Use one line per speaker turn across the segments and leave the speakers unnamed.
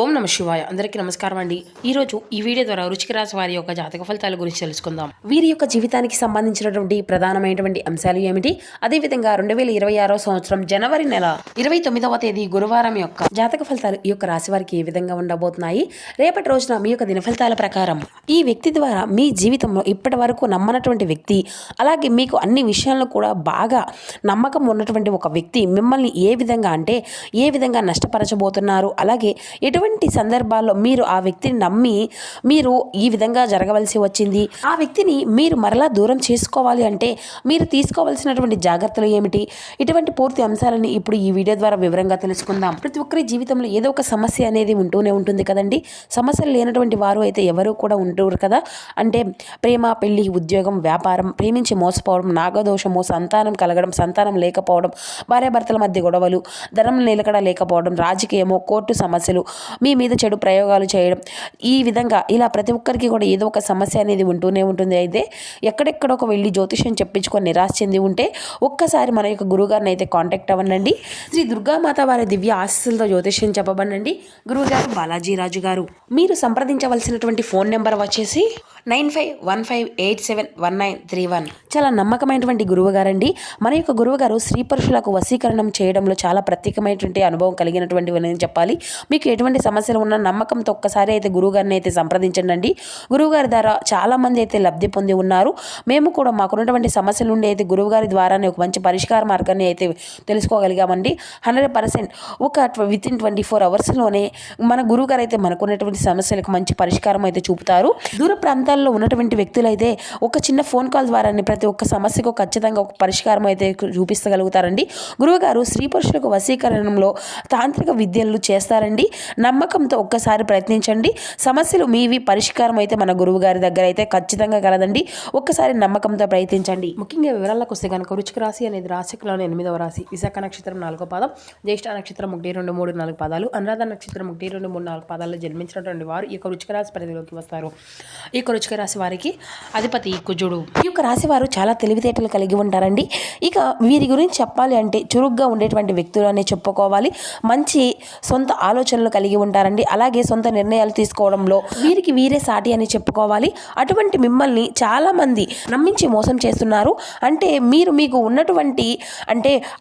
ఓం నమ శివాయ. అందరికీ నమస్కారం అండి. ఈరోజు ఈ వీడియో ద్వారా వృశ్చిక రాశి వారి యొక్క జాతక ఫలితాల గురించి తెలుసుకుందాం. వీరి యొక్క జీవితానికి సంబంధించినటువంటి ప్రధానమైనటువంటి అంశాలు ఏమిటి, అదేవిధంగా 2026 సంవత్సరం జనవరి నెల 29వ తేదీ గురువారం యొక్క జాతక ఫలితాలు ఈ యొక్క రాశి వారికి ఏ విధంగా ఉండబోతున్నాయి, రేపటి రోజున మీ యొక్క దిన ఫలితాల ప్రకారం ఈ వ్యక్తి ద్వారా మీ జీవితంలో ఇప్పటి వరకు నమ్మనటువంటి వ్యక్తి, అలాగే మీకు అన్ని విషయాల్లో కూడా బాగా నమ్మకం ఉన్నటువంటి ఒక వ్యక్తి మిమ్మల్ని ఏ విధంగా నష్టపరచబోతున్నారు, అలాగే ఎటువంటి సందర్భాల్లో మీరు ఆ వ్యక్తిని నమ్మి మీరు ఈ విధంగా జరగవలసి వచ్చింది, ఆ వ్యక్తిని మీరు మరలా దూరం చేసుకోవాలి అంటే మీరు తీసుకోవాల్సినటువంటి జాగ్రత్తలు ఏమిటి, ఇటువంటి పూర్తి అంశాలని ఇప్పుడు ఈ వీడియో ద్వారా వివరంగా తెలుసుకుందాం. ప్రతి ఒక్కరి జీవితంలో ఏదో ఒక సమస్య అనేది ఉంటూనే ఉంటుంది కదండి. సమస్యలు లేనటువంటి వారు అయితే ఎవరు కూడా ఉంటారు కదా. అంటే ప్రేమ, పెళ్లి, ఉద్యోగం, వ్యాపారం, ప్రేమించి మోసపోవడం, నాగదోషము, సంతానం కలగడం, సంతానం లేకపోవడం, భార్యాభర్తల మధ్య గొడవలు, ధనం నిలకడ లేకపోవడం, రాజకీయము, కోర్టు సమస్యలు, మీ మీద చెడు ప్రయోగాలు చేయడం, ఈ విధంగా ఇలా ప్రతి ఒక్కరికి కూడా ఏదో ఒక సమస్య అనేది ఉంటూనే ఉంటుంది. అయితే ఎక్కడెక్కడొక వెళ్ళి జ్యోతిష్యం చెప్పించుకొని నిరాశ చెంది ఉంటే ఒక్కసారి మన యొక్క గురువుగారిని అయితే కాంటాక్ట్ అవ్వండి. శ్రీ దుర్గామాత వారి దివ్య ఆశీస్సులతో జ్యోతిష్యం చెప్పబడండి. గురువుగారు బాలాజీరాజు గారు. మీరు సంప్రదించవలసినటువంటి ఫోన్ నెంబర్ వచ్చేసి 9515871931. చాలా నమ్మకమైనటువంటి గురువు గారండి. మన యొక్క గురువు గారు స్త్రీ పురుషులకు వశీకరణం చేయడంలో చాలా ప్రత్యేకమైనటువంటి అనుభవం కలిగినటువంటి అని చెప్పాలి. మీకు ఎటువంటి సమస్యలు ఉన్న నమ్మకంతో ఒక్కసారి అయితే గురువుగారిని అయితే సంప్రదించండి. గురువుగారి ద్వారా చాలా మంది అయితే లబ్ధి పొంది ఉన్నారు. మేము కూడా మాకున్నటువంటి సమస్యల నుండి అయితే గురువుగారి ద్వారానే ఒక మంచి పరిష్కార మార్గాన్ని అయితే తెలుసుకోగలిగామండి. 100% ఒక వితిన్ 24 అవర్స్లోనే మన గురువుగారు అయితే మనకున్నటువంటి సమస్యలకు మంచి పరిష్కారం అయితే చూపుతారు. దూర ప్రాంతాల్లో ఉన్నటువంటి వ్యక్తులైతే ఒక చిన్న ఫోన్ కాల్ ద్వారానే ప్రతి ఒక్క సమస్యకు ఖచ్చితంగా ఒక పరిష్కారం అయితే చూపించగలుగుతారండి. గురువుగారు స్త్రీ పురుషులకు వశీకరణంలో తాంత్రిక విద్యలు చేస్తారండి. నమ్మకంతో ఒక్కసారి ప్రయత్నించండి. సమస్యలు మీవి పరిష్కారం అయితే మన గురువు గారి దగ్గర అయితే ఖచ్చితంగా కలదండి. ఒక్కసారి నమ్మకంతో ప్రయత్నించండి. ముఖ్యంగా వివరాలకు వస్తే కనుక వృశ్చిక రాశి అనేది రాశిలోని 8వ రాశి. విశాఖ నక్షత్రం 4వ పాదం, జ్యేష్ఠ నక్షత్రం 1, 2, 3, 4 పాదాలు, అనురాధ నక్షత్రం 1, 2, 3, 4 పాదాల్లో జన్మించినటువంటి వారు ఈ యొక్క వృశ్చిక రాశి పరిధిలోకి వస్తారు. ఈ యొక్క వృశ్చిక రాశి వారికి అధిపతి కుజుడు. ఈ యొక్క రాశి వారు చాలా తెలివితేటలు కలిగి ఉంటారండి. ఇక వీరి గురించి చెప్పాలి అంటే చురుగ్గా ఉండేటువంటి వ్యక్తులు అనే చెప్పుకోవాలి. మంచి సొంత ఆలోచనలు కలిగి ఉంటారండి. అలాగే సొంత నిర్ణయాలు తీసుకోవడంలో వీరికి వీరే సాటి అని చెప్పుకోవాలి. అటువంటి మిమ్మల్ని చాలా మంది నమ్మించి మోసం చేస్తున్నారు. అంటే మీకు ఉన్నటువంటి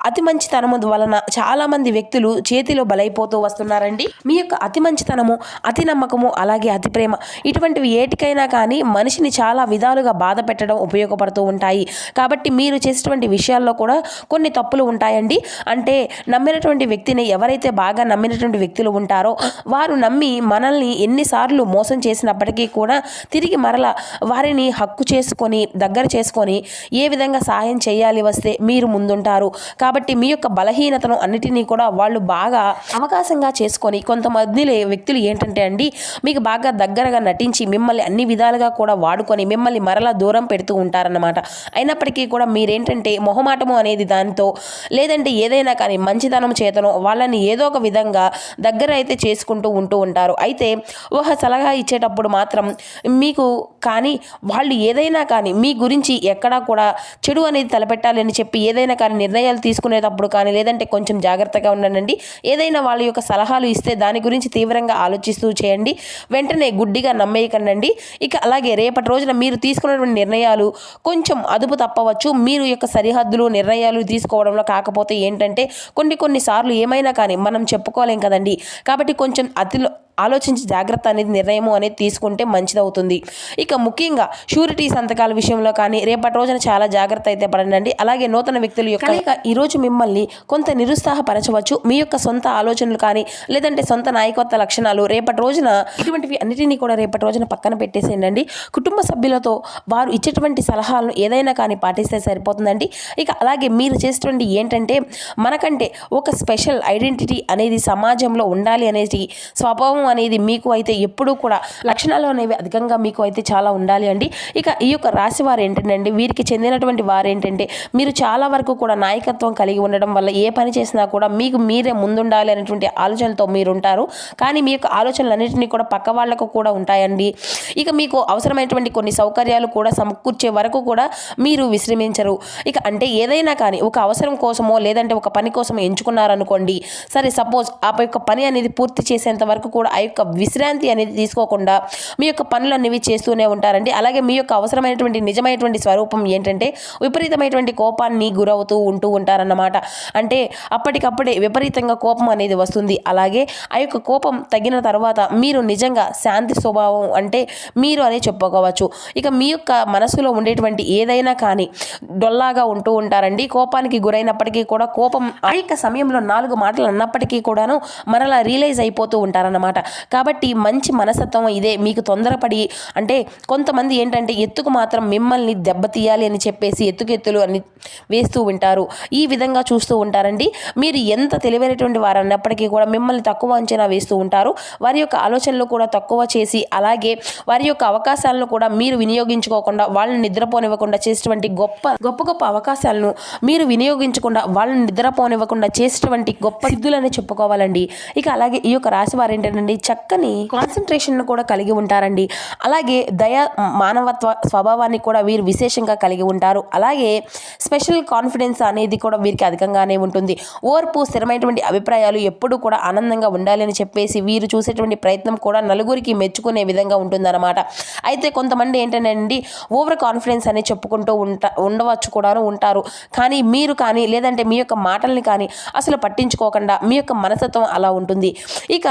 అతి మంచితనము వలన చాలా మంది వ్యక్తులు చేతిలో బలైపోతూ వస్తున్నారండి. మీ యొక్క అతి మంచితనము, అతి నమ్మకము, అలాగే అతి ప్రేమ, ఇటువంటివి ఏటికైనా కానీ మనిషిని చాలా విధాలుగా బాధ పెట్టడం ఉపయోగపడుతూ ఉంటాయి. కాబట్టి మీరు చేసేటువంటి విషయాల్లో కూడా కొన్ని తప్పులు ఉంటాయండి. అంటే నమ్మినటువంటి వ్యక్తిని ఎవరైతే బాగా నమ్మినటువంటి వ్యక్తులు ఉంటారో వారు నమ్మి మనల్ని ఎన్నిసార్లు మోసం చేసినప్పటికీ కూడా తిరిగి మరలా వారిని హక్కు చేసుకొని దగ్గర చేసుకొని ఏ విధంగా సహాయం చేయాలి వస్తే మీరు ముందుంటారు. కాబట్టి మీ యొక్క బలహీనతను అన్నిటినీ కూడా వాళ్ళు బాగా అవకాశంగా చేసుకొని కొంతమంది వ్యక్తులు ఏంటంటే అండి మీకు బాగా దగ్గరగా నటించి మిమ్మల్ని అన్ని విధాలుగా కూడా వాడుకొని మిమ్మల్ని మరలా దూరం పెడుతూ ఉంటారన్నమాట. అయినప్పటికీ కూడా మీరేంటంటే మొహమాటము అనేది దానితో లేదంటే ఏదైనా కానీ మంచితనం చేతనో వాళ్ళని ఏదో ఒక విధంగా దగ్గర అయితే చేసుకుంటూ ఉంటూ ఉంటారు. అయితే ఒక సలహా ఇచ్చేటప్పుడు మాత్రం మీకు కానీ వాళ్ళు ఏదైనా కానీ మీ గురించి ఎక్కడా కూడా చెడు అనేది తలపెట్టాలని చెప్పి ఏదైనా కానీ నిర్ణయాలు తీసుకునేటప్పుడు కానీ లేదంటే కొంచెం జాగ్రత్తగా ఉండండి. ఏదైనా వాళ్ళ యొక్క సలహాలు ఇస్తే దాని గురించి తీవ్రంగా ఆలోచిస్తూ చేయండి. వెంటనే గుడ్డిగా నమ్మేయకండి. ఇక అలాగే రేపటి రోజున మీరు తీసుకున్నటువంటి నిర్ణయాలు కొంచెం అదుపు తప్పవచ్చు. మీరు యొక్క సరిహద్దులు నిర్ణయాలు తీసుకోవడంలో కాకపోతే ఏంటంటే కొన్నిసార్లు ఏమైనా కానీ మనం చెప్పుకోలేం కదండి. కాబట్టి కొంచెం ఆలోచించి జాగ్రత్త అనేది నిర్ణయం అనేది తీసుకుంటే మంచిదవుతుంది. ఇక ముఖ్యంగా షూరిటీ సంతకాల విషయంలో కానీ రేపటి రోజున చాలా జాగ్రత్త అయితే పడండి. అలాగే నూతన వ్యక్తుల యొక్క ఈరోజు మిమ్మల్ని కొంత నిరుత్సాహపరచవచ్చు. మీ యొక్క సొంత ఆలోచనలు కానీ లేదంటే సొంత నాయకత్వ లక్షణాలు రేపటి రోజున ఇటువంటివి అన్నిటినీ కూడా రేపటి రోజున పక్కన పెట్టేసేయండి. కుటుంబ సభ్యులతో వారు ఇచ్చేటువంటి సలహాలను ఏదైనా కానీ పాటిస్తే సరిపోతుందండి. ఇక అలాగే మీరు చేసేటువంటి ఏంటంటే మనకంటే ఒక స్పెషల్ ఐడెంటిటీ అనేది సమాజంలో ఉండాలి అనేది స్వభావం అనేది మీకు అయితే ఎప్పుడూ కూడా లక్షణాలు అనేవి అధికంగా మీకు అయితే చాలా ఉండాలి అండి. ఇక ఈ యొక్క రాశి వారు ఏంటంటే వీరికి చెందినటువంటి వారు ఏంటంటే మీరు చాలా వరకు కూడా నాయకత్వం కలిగి ఉండడం వల్ల ఏ పని చేసినా కూడా మీకు మీరే ముందుండాలి అనేటువంటి ఆలోచనలతో మీరు ఉంటారు. కానీ మీ యొక్క ఆలోచనలన్నింటినీ కూడా పక్క వాళ్ళకు కూడా ఉంటాయండి. ఇక మీకు అవసరమైనటువంటి కొన్ని సౌకర్యాలు కూడా సమకూర్చే వరకు కూడా మీరు విశ్రమించరు. ఇక ఏదైనా కానీ ఒక అవసరం కోసమో లేదంటే ఒక పని కోసం ఎంచుకున్నారనుకోండి, సరే సపోజ్ ఆ యొక్క పని అనేది పూర్తి చేసేంత వరకు కూడా ఆ యొక్క విశ్రాంతి అనేది తీసుకోకుండా మీ యొక్క పనులు అనేవి చేస్తూనే ఉంటారండి. అలాగే మీ యొక్క అవసరమైనటువంటి నిజమైనటువంటి స్వరూపం ఏంటంటే విపరీతమైనటువంటి కోపాన్ని గురవుతూ ఉంటారన్నమాట. అంటే అప్పటికప్పుడే విపరీతంగా కోపం అనేది వస్తుంది. అలాగే ఆ యొక్క కోపం తగ్గిన తర్వాత మీరు నిజంగా శాంతి స్వభావం అంటే మీరు అనే చెప్పుకోవచ్చు. ఇక మీ యొక్క మనసులో ఉండేటువంటి ఏదైనా కానీ డొల్లాగా ఉంటూ ఉంటారండి. కోపానికి గురైనప్పటికీ కూడా కోపం ఆ యొక్క సమయంలో 4 మాటలు అన్నప్పటికీ కూడాను మరలా రియలైజ్ అయిపోతూ ఉంటారన్నమాట. కాబట్టి మంచి మనస్తత్వం ఇదే. మీకు తొందరపడి అంటే కొంతమంది ఏంటంటే ఎత్తుకు మాత్రం మిమ్మల్ని దెబ్బతీయాలి అని చెప్పేసి ఎత్తులు అని వేస్తూ ఉంటారు. ఈ విధంగా చూస్తూ ఉంటారండి. మీరు ఎంత తెలివైనటువంటి వారు అన్నప్పటికీ కూడా మిమ్మల్ని తక్కువ అంచనా వేస్తూ ఉంటారు. వారి యొక్క ఆలోచనలు కూడా తక్కువ చేసి అలాగే వారి యొక్క అవకాశాలను కూడా మీరు వినియోగించుకోకుండా వాళ్ళని నిద్రపోనివ్వకుండా చేసేటువంటి గొప్ప అవకాశాలను మీరు వినియోగించకుండా వాళ్ళని నిద్రపోనివ్వకుండా చేసేటువంటి గొప్ప సిద్ధులని చెప్పుకోవాలండి. ఇక అలాగే ఈ యొక్క రాశి వారు ఏంటంటే చక్కని కాన్సన్ట్రేషన్ కూడా కలిగి ఉంటారండి. అలాగే మానవత్వ స్వభావాన్ని కూడా వీరు విశేషంగా కలిగి ఉంటారు. అలాగే స్పెషల్ కాన్ఫిడెన్స్ అనేది కూడా వీరికి అధికంగానే ఉంటుంది. ఓర్పు, స్థిరమైనటువంటి అభిప్రాయాలు ఎప్పుడు కూడా ఆనందంగా ఉండాలి అని చెప్పేసి వీరు చూసేటువంటి ప్రయత్నం కూడా నలుగురికి మెచ్చుకునే విధంగా ఉంటుందన్నమాట. అయితే కొంతమంది ఏంటంటే ఓవర్ కాన్ఫిడెన్స్ అని చెప్పుకుంటూ ఉండవచ్చు కూడా ఉంటారు. కానీ మీరు కానీ లేదంటే మీ యొక్క మాటల్ని కానీ అసలు పట్టించుకోకుండా మీ యొక్క మనస్తత్వం అలా ఉంటుంది. ఇక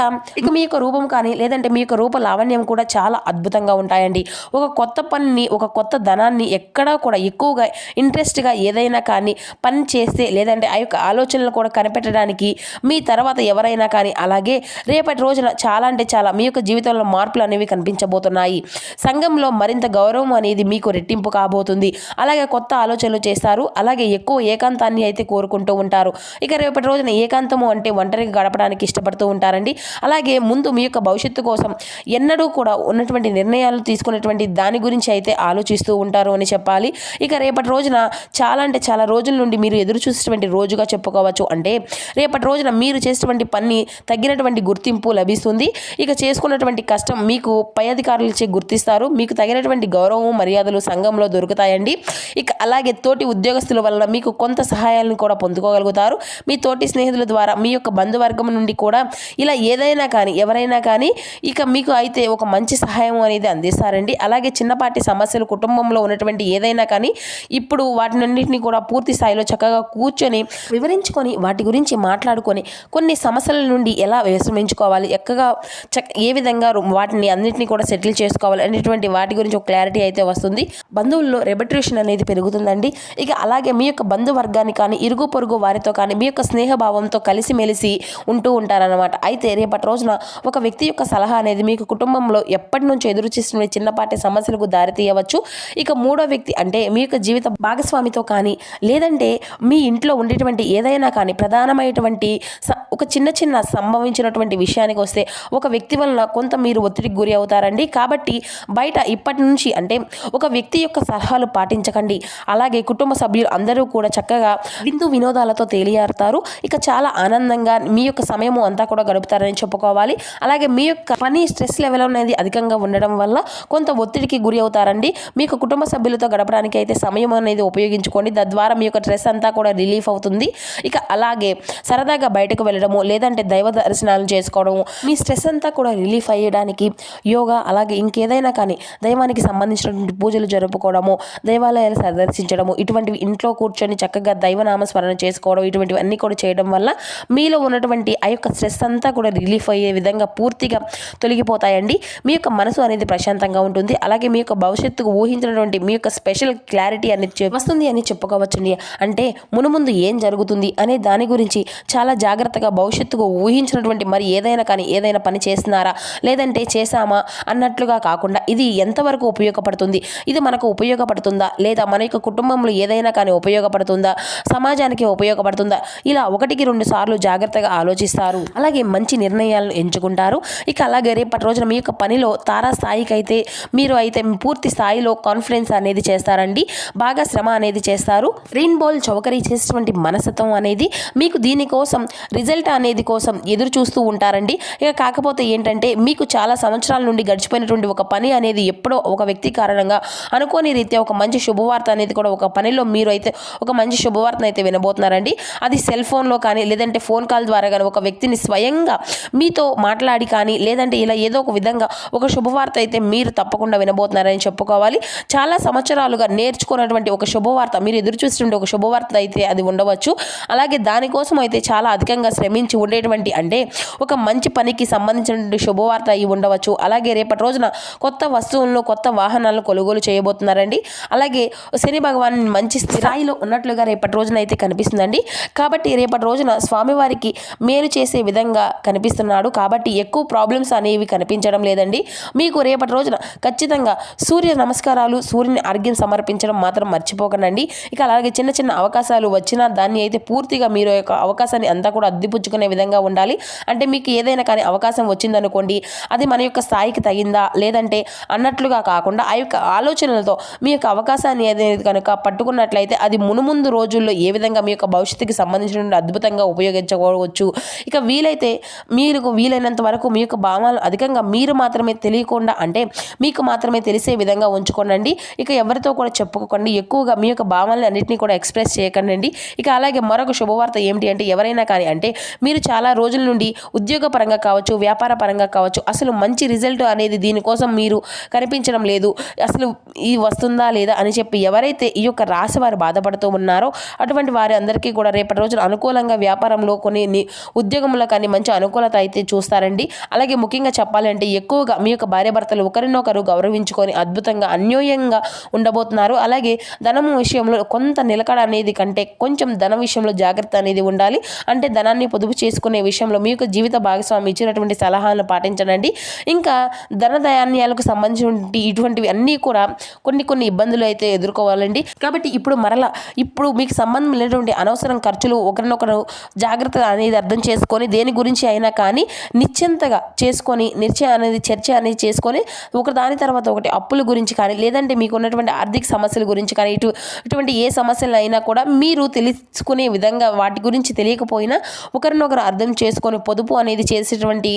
మీ యొక్క రూపం కానీ లేదంటే మీ యొక్క రూప లావణ్యం కూడా చాలా అద్భుతంగా ఉంటాయండి. ఒక కొత్త పనిని ఒక కొత్త ధనాన్ని ఎక్కడా కూడా ఎక్కువగా ఇంట్రెస్ట్గా ఏదైనా కానీ పని చేస్తే లేదంటే ఆ యొక్క ఆలోచనలు కూడా కనిపెట్టడానికి మీ తర్వాత ఎవరైనా కానీ అలాగే రేపటి రోజున చాలా అంటే చాలా మీ యొక్క జీవితంలో మార్పులు అనేవి కనిపించబోతున్నాయి. సంఘంలో మరింత గౌరవం అనేది మీకు రెట్టింపు కాబోతుంది. అలాగే కొత్త ఆలోచనలు చేస్తారు. అలాగే ఎక్కువ ఏకాంతాన్ని అయితే కోరుకుంటూ ఉంటారు. ఇక రేపటి రోజున ఏకాంతము అంటే ఒంటరిగా గడపడానికి ఇష్టపడుతూ ఉంటారండి. అలాగే ముందు మీ యొక్క భవిష్యత్తు కోసం ఎన్నడూ కూడా ఉన్నటువంటి నిర్ణయాలు తీసుకునేటువంటి దాని గురించి అయితే ఆలోచిస్తూ ఉంటారు అని చెప్పాలి. ఇక రేపటి రోజున చాలా అంటే చాలా రోజుల నుండి మీరు ఎదురు చూసేటువంటి రోజుగా చెప్పుకోవచ్చు. అంటే రేపటి రోజున మీరు చేసేటువంటి పని తగినటువంటి గుర్తింపు లభిస్తుంది. ఇక చేసుకున్నటువంటి కష్టం మీకు పై అధికారులచే గుర్తిస్తారు. మీకు తగినటువంటి గౌరవం మర్యాదలు సంఘంలో దొరుకుతాయండి. ఇక అలాగే తోటి ఉద్యోగస్తుల వల్ల మీకు కొంత సహాయాలను కూడా పొందుకోగలుగుతారు. మీ తోటి స్నేహితుల ద్వారా మీ యొక్క బంధువర్గం నుండి కూడా ఇలా ఏదైనా కానీ ఎవరైనా కానీ ఇక మీకు అయితే ఒక మంచి సహాయం అనేది అందిస్తారండి. అలాగే చిన్నపాటి సమస్యలు కుటుంబంలో ఉన్నటువంటి ఏదైనా కానీ ఇప్పుడు వాటినన్నింటినీ కూడా పూర్తి స్థాయిలో చక్కగా కూర్చొని వివరించుకొని వాటి గురించి మాట్లాడుకొని కొన్ని సమస్యల నుండి ఎలా విశ్రమించుకోవాలి ఏ విధంగా వాటిని అన్నింటినీ కూడా సెటిల్ చేసుకోవాలి అనేటువంటి వాటి గురించి ఒక క్లారిటీ అయితే వస్తుంది. బంధువుల్లో రెబట్రేషన్ అనేది పెరుగుతుందండి. ఇక అలాగే మీ యొక్క బంధువర్గాన్ని కానీ ఇరుగు పొరుగు వారితో కానీ మీ యొక్క స్నేహభావంతో కలిసిమెలిసి ఉంటూ ఉంటారన్నమాట. అయితే రేపటి రోజున ఒక వ్యక్తి యొక్క సలహా అనేది మీకు కుటుంబంలో ఎప్పటి నుంచి ఎదురు చేస్తున్న చిన్నపాటి సమస్యలకు దారితీయవచ్చు. ఇక మూడో వ్యక్తి అంటే మీ యొక్క జీవిత భాగస్వామితో కానీ లేదంటే మీ ఇంట్లో ఉండేటువంటి ఏదైనా కానీ ప్రధానమైనటువంటి ఒక చిన్న సంభవించినటువంటి విషయానికి వస్తే ఒక వ్యక్తి వలన కొంత మీరు ఒత్తిడికి గురి అవుతారండి. కాబట్టి బయట ఇప్పటి నుంచి అంటే ఒక వ్యక్తి యొక్క సలహాలు పాటించకండి. అలాగే కుటుంబ సభ్యులు అందరూ కూడా చక్కగా వినోదాలతో తేలియారుతారు. ఇక చాలా ఆనందంగా మీ యొక్క సమయము అంతా కూడా గడుపుతారని చెప్పుకోవాలి. అలాగే మీ యొక్క పని స్ట్రెస్ లెవెల్ అనేది అధికంగా ఉండడం వల్ల కొంత ఒత్తిడికి గురి అవుతారండి. మీ యొక్క కుటుంబ సభ్యులతో గడపడానికి అయితే సమయం అనేది ఉపయోగించుకోండి. తద్వారా మీ యొక్క స్ట్రెస్ అంతా కూడా రిలీఫ్ అవుతుంది. ఇక అలాగే సరదాగా బయటకు వెళ్ళడము లేదంటే దైవ దర్శనాలు చేసుకోవడము మీ స్ట్రెస్ అంతా కూడా రిలీఫ్ అయ్యడానికి యోగా అలాగే ఇంకేదైనా కానీ దైవానికి సంబంధించినటువంటి పూజలు జరుపుకోవడము దేవాలయాలు సందర్శించడము ఇటువంటివి ఇంట్లో కూర్చొని చక్కగా దైవనామస్మరణ చేసుకోవడం ఇటువంటివన్నీ కూడా చేయడం వల్ల మీలో ఉన్నటువంటి ఆ యొక్క స్ట్రెస్ అంతా కూడా రిలీఫ్ అయ్యే విధంగా పూర్తిగా తొలగిపోతాయండి. మీ యొక్క మనసు అనేది ప్రశాంతంగా ఉంటుంది. అలాగే మీ యొక్క భవిష్యత్తుకు ఊహించినటువంటి మీ యొక్క స్పెషల్ క్లారిటీ అనేది వస్తుంది అని చెప్పుకోవచ్చండి. అంటే మునుముందు ఏం జరుగుతుంది అనే దాని గురించి చాలా జాగ్రత్తగా భవిష్యత్తుకు ఊహించినటువంటి మరి ఏదైనా పని చేస్తున్నారా లేదంటే చేశామా అన్నట్లుగా కాకుండా ఇది ఎంతవరకు ఉపయోగపడుతుంది, ఇది మనకు ఉపయోగపడుతుందా లేదా మన యొక్క కుటుంబంలో ఏదైనా కానీ ఉపయోగపడుతుందా, సమాజానికి ఉపయోగపడుతుందా, ఇలా 1-2 సార్లు జాగ్రత్తగా ఆలోచిస్తారు. అలాగే మంచి నిర్ణయాలను ఎంచుకుంటారు. ఇక అలాగే రేపటి రోజున మీ యొక్క పనిలో తారా స్థాయికి అయితే మీరు అయితే పూర్తి స్థాయిలో కాన్ఫిడెన్స్ అనేది చేస్తారండి. బాగా శ్రమ అనేది చేస్తారు. రెయిన్బోల్ చౌకరీ చేసేటువంటి మనస్తత్వం అనేది మీకు దీనికోసం రిజల్ట్ అనేది కోసం ఎదురు చూస్తూ ఉంటారండి. ఇక కాకపోతే ఏంటంటే మీకు చాలా సంవత్సరాల నుండి గడిచిపోయినటువంటి ఒక పని అనేది ఎప్పుడో ఒక వ్యక్తి కారణంగా అనుకోని రీత్యా ఒక మంచి శుభవార్త అనేది కూడా ఒక పనిలో మీరు అయితే ఒక మంచి శుభవార్తను అయితే వినబోతున్నారండి. అది సెల్ ఫోన్లో కానీ లేదంటే ఫోన్ కాల్ ద్వారా కానీ ఒక వ్యక్తిని స్వయంగా మీతో మాట్లాడి కానీ లేదంటే ఇలా ఏదో ఒక విధంగా ఒక శుభవార్త అయితే మీరు తప్పకుండా వినబోతున్నారని చెప్పుకోవాలి. చాలా సంవత్సరాలుగా నేర్చుకున్నటువంటి ఒక శుభవార్త, మీరు ఎదురు చూస్తుండే ఒక శుభవార్త అయితే అది ఉండవచ్చు. అలాగే దానికోసం అయితే చాలా అధికంగా శ్రమించి ఉండేటువంటి, అంటే ఒక మంచి పనికి సంబంధించినటువంటి శుభవార్త అయి ఉండవచ్చు. అలాగే రేపటి రోజున కొత్త వస్తువులను, కొత్త వాహనాలను కొనుగోలు చేయబోతున్నారండి. అలాగే శని భగవాన్ మంచి స్థాయిలో ఉన్నట్లుగా రేపటి రోజున అయితే కనిపిస్తుందండి. కాబట్టి రేపటి రోజున స్వామివారికి మేలు చేసే విధంగా కనిపిస్తున్నాడు. కాబట్టి ఎక్కువ ప్రాబ్లమ్స్ అనేవి కనిపించడం లేదండి. మీకు రేపటి రోజున ఖచ్చితంగా సూర్య నమస్కారాలు, సూర్యుని అర్ఘ్యం సమర్పించడం మాత్రం మర్చిపోకండి. ఇక అలాగే చిన్న చిన్న అవకాశాలు వచ్చినా దాన్ని అయితే పూర్తిగా మీరు యొక్క అవకాశాన్ని అంతా కూడా అద్దిపుచ్చుకునే విధంగా ఉండాలి. అంటే మీకు ఏదైనా కానీ అవకాశం వచ్చిందనుకోండి, అది మన యొక్క స్థాయికి తగిందా లేదంటే అన్నట్లుగా కాకుండా ఆ యొక్క ఆలోచనలతో మీ యొక్క అవకాశాన్ని ఏదైతే కనుక పట్టుకున్నట్లయితే అది మునుముందు రోజుల్లో ఏ విధంగా మీ యొక్క భవిష్యత్తుకి సంబంధించిన అద్భుతంగా ఉపయోగించుకోవచ్చు. ఇక వీలైతే మీకు వీలైనంత వరకు మీ యొక్క భావాలను అధికంగా మీరు మాత్రమే తెలియకుండా, అంటే మీకు మాత్రమే తెలిసే విధంగా ఉంచుకోండి. ఇక ఎవరితో కూడా చెప్పుకోకండి. ఎక్కువగా మీ యొక్క భావాలను అన్నింటినీ కూడా ఎక్స్ప్రెస్ చేయకండి. ఇక అలాగే మరొక శుభవార్త ఏమిటి అంటే, ఎవరైనా కానీ అంటే మీరు చాలా రోజుల నుండి ఉద్యోగ పరంగా కావచ్చు, వ్యాపార పరంగా కావచ్చు, అసలు మంచి రిజల్ట్ అనేది దీనికోసం మీరు కనిపించడం లేదు, అసలు ఇది వస్తుందా లేదా అని చెప్పి ఎవరైతే ఈ యొక్క రాశి వారు బాధపడుతూ ఉన్నారో అటువంటి వారి అందరికీ కూడా రేపటి రోజున అనుకూలంగా వ్యాపారంలో కొన్ని ఉద్యోగంలో కానీ మంచి అనుకూలత అయితే చూస్తారండి. అలాగే ముఖ్యంగా చెప్పాలంటే ఎక్కువగా మీ యొక్క భార్యాభర్తలు ఒకరినొకరు గౌరవించుకొని అద్భుతంగా అన్యోన్యంగా ఉండబోతున్నారు. అలాగే ధనం విషయంలో కొంత నిలకడ అనేది కంటే కొంచెం ధన విషయంలో జాగ్రత్త అనేది ఉండాలి. అంటే ధనాన్ని పొదుపు చేసుకునే విషయంలో మీ యొక్క జీవిత భాగస్వామి ఇచ్చినటువంటి సలహాలను పాటించండి. ఇంకా ధనధాన్యాలకు సంబంధించిన ఇటువంటివి అన్నీ కూడా కొన్ని ఇబ్బందులు అయితే ఎదుర్కోవాలండి. కాబట్టి ఇప్పుడు మీకు సంబంధం లేనటువంటి అనవసరం ఖర్చులు ఒకరినొకరు జాగ్రత్త అనేది అర్థం చేసుకొని దేని గురించి అయినా కానీ నిశ్చింతగా చేసుకొని చర్చ అనేది చేసుకొని ఒకదాని తర్వాత ఒకటి అప్పుల గురించి కానీ లేదంటే మీకు ఉన్నటువంటి ఆర్థిక సమస్యల గురించి కానీ ఇటువంటి ఏ సమస్యలు అయినా కూడా మీరు తెలుసుకునే విధంగా వాటి గురించి తెలియకపోయినా ఒకరినొకరు అర్థం చేసుకొని పొదుపు అనేది చేసేటువంటి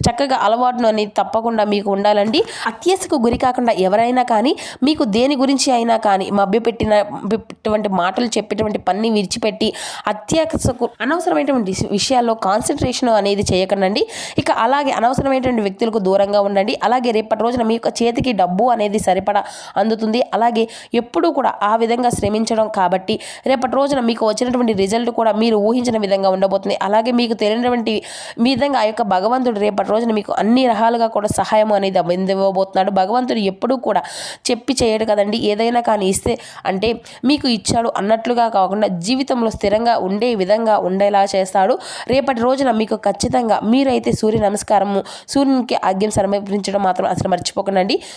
చక్కగా అలవాటును అనేది తప్పకుండా మీకు ఉండాలండి. అత్యాశకు గురి కాకుండా ఎవరైనా కానీ మీకు దేని గురించి అయినా కానీ మభ్యపెట్టినటువంటి మాటలు చెప్పేటువంటి పని విడిచిపెట్టి అత్యాశకు అనవసరమైనటువంటి విషయాల్లో కాన్సన్ట్రేషన్ అనేది చేయకండి. ఇక అలాగే అనవసరమైనటువంటి వ్యక్తులకు దూరంగా ఉండండి. అలాగే రేపటి రోజున మీ యొక్క చేతికి డబ్బు అనేది సరిపడా అందుతుంది. అలాగే ఎప్పుడూ కూడా ఆ విధంగా శ్రమించడం కాబట్టి రేపటి రోజున మీకు వచ్చినటువంటి రిజల్ట్ కూడా మీరు ఊహించిన విధంగా ఉండబోతుంది. అలాగే మీకు తెలియనటువంటి విధంగా ఆ యొక్క భగవంతుడు రేపటి రోజున మీకు అన్ని రకాలుగా కూడా సహాయం అనేది అందివ్వబోతున్నాడు. భగవంతుడు ఎప్పుడూ కూడా చెప్పి చేయడు కదండి. ఏదైనా కానీ ఇస్తే అంటే మీకు ఇచ్చాడు అన్నట్లుగా కాకుండా జీవితంలో స్థిరంగా ఉండే విధంగా ఉండేలా చేస్తాడు. రేపటి రోజున మీకు ఖచ్చితంగా మీరైతే సూర్య నమస్కారము, సూర్యునికి ఆజ్ఞం సమర్పించడం మాత్రం అసలు మర్చిపోకండి.